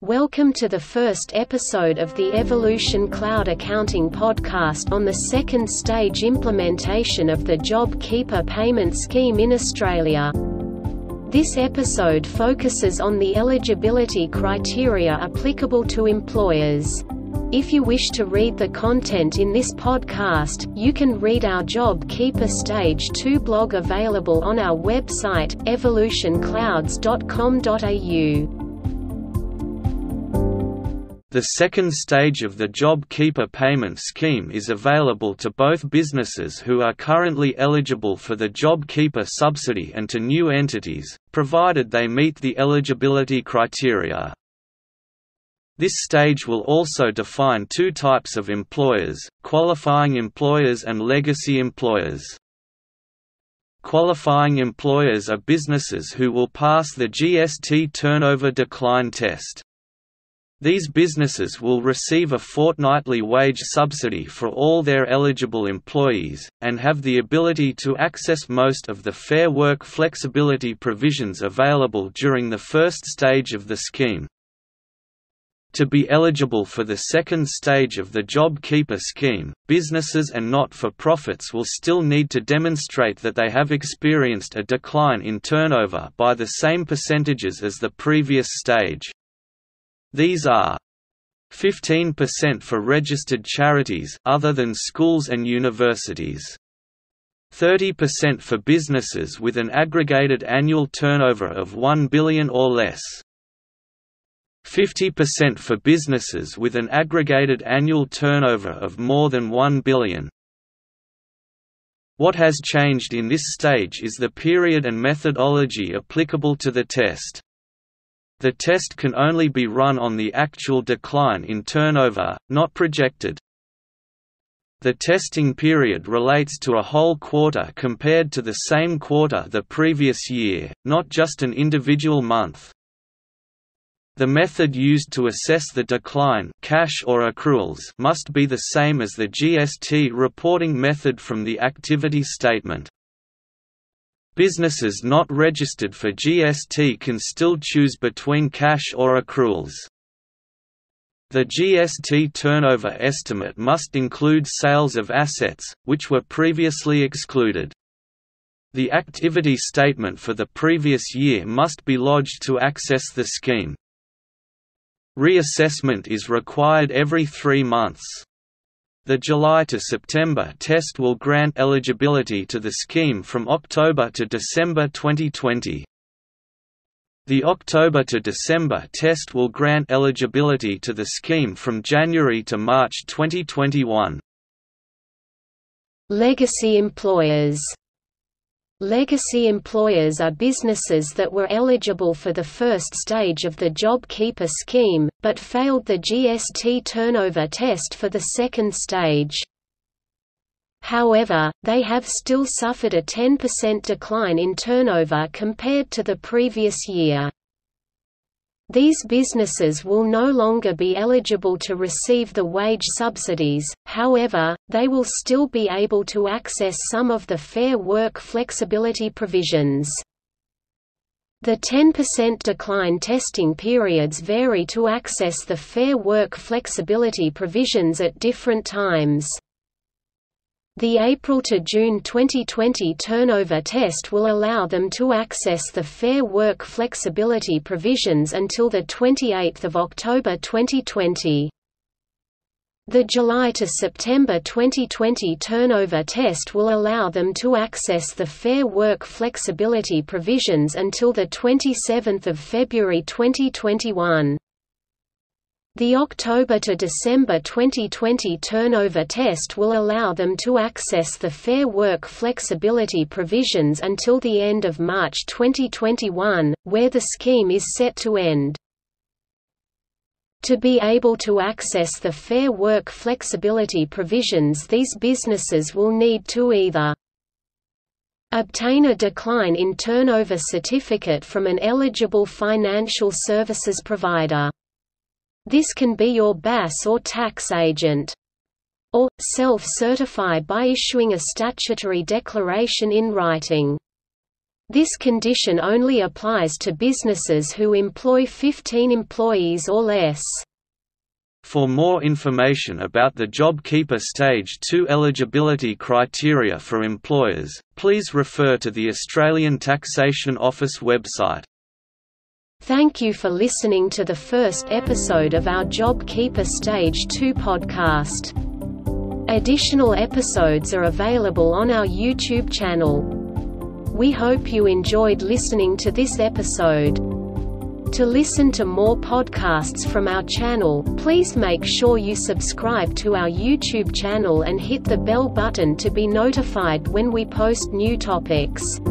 Welcome to the first episode of the Evolution Cloud Accounting podcast on the second stage implementation of the JobKeeper Payment Scheme in Australia. This episode focuses on the eligibility criteria applicable to employers. If you wish to read the content in this podcast, you can read our JobKeeper Stage 2 blog available on our website, evolutionclouds.com.au. The second stage of the JobKeeper Payment Scheme is available to both businesses who are currently eligible for the JobKeeper subsidy and to new entities, provided they meet the eligibility criteria. This stage will also define two types of employers: qualifying employers and legacy employers. Qualifying employers are businesses who will pass the GST turnover decline test. These businesses will receive a fortnightly wage subsidy for all their eligible employees, and have the ability to access most of the Fair Work flexibility provisions available during the first stage of the scheme. To be eligible for the second stage of the JobKeeper scheme, businesses and not-for-profits will still need to demonstrate that they have experienced a decline in turnover by the same percentages as the previous stage. These are 15% for registered charities other than schools and universities, 30% for businesses with an aggregated annual turnover of $1 billion or less, 50% for businesses with an aggregated annual turnover of more than $1 billion. What has changed in this stage is the period and methodology applicable to the test. The test can only be run on the actual decline in turnover, not projected. The testing period relates to a whole quarter compared to the same quarter the previous year, not just an individual month. The method used to assess the decline, cash or accruals, must be the same as the GST reporting method from the activity statement. Businesses not registered for GST can still choose between cash or accruals. The GST turnover estimate must include sales of assets, which were previously excluded. The activity statement for the previous year must be lodged to access the scheme. Reassessment is required every 3 months. The July to September test will grant eligibility to the scheme from October to December 2020. The October to December test will grant eligibility to the scheme from January to March 2021. Legacy employers. Legacy employers are businesses that were eligible for the first stage of the JobKeeper scheme, but failed the GST turnover test for the second stage. However, they have still suffered a 10% decline in turnover compared to the previous year. These businesses will no longer be eligible to receive the wage subsidies, however, they will still be able to access some of the Fair Work flexibility provisions. The 10% decline testing periods vary to access the Fair Work flexibility provisions at different times. The April to June 2020 turnover test will allow them to access the Fair Work flexibility provisions until 28 October 2020. The July to September 2020 turnover test will allow them to access the Fair Work flexibility provisions until 27 February 2021. The October to December 2020 turnover test will allow them to access the Fair Work flexibility provisions until the end of March 2021, where the scheme is set to end. To be able to access the Fair Work flexibility provisions, these businesses will need to either obtain a decline in turnover certificate from an eligible financial services provider. This can be your BAS or tax agent. Or, self-certify by issuing a statutory declaration in writing. This condition only applies to businesses who employ 15 employees or less. For more information about the JobKeeper Stage 2 eligibility criteria for employers, please refer to the Australian Taxation Office website. Thank you for listening to the first episode of our JobKeeper Stage 2 podcast. Additional episodes are available on our YouTube channel. We hope you enjoyed listening to this episode. To listen to more podcasts from our channel, please make sure you subscribe to our YouTube channel and hit the bell button to be notified when we post new topics.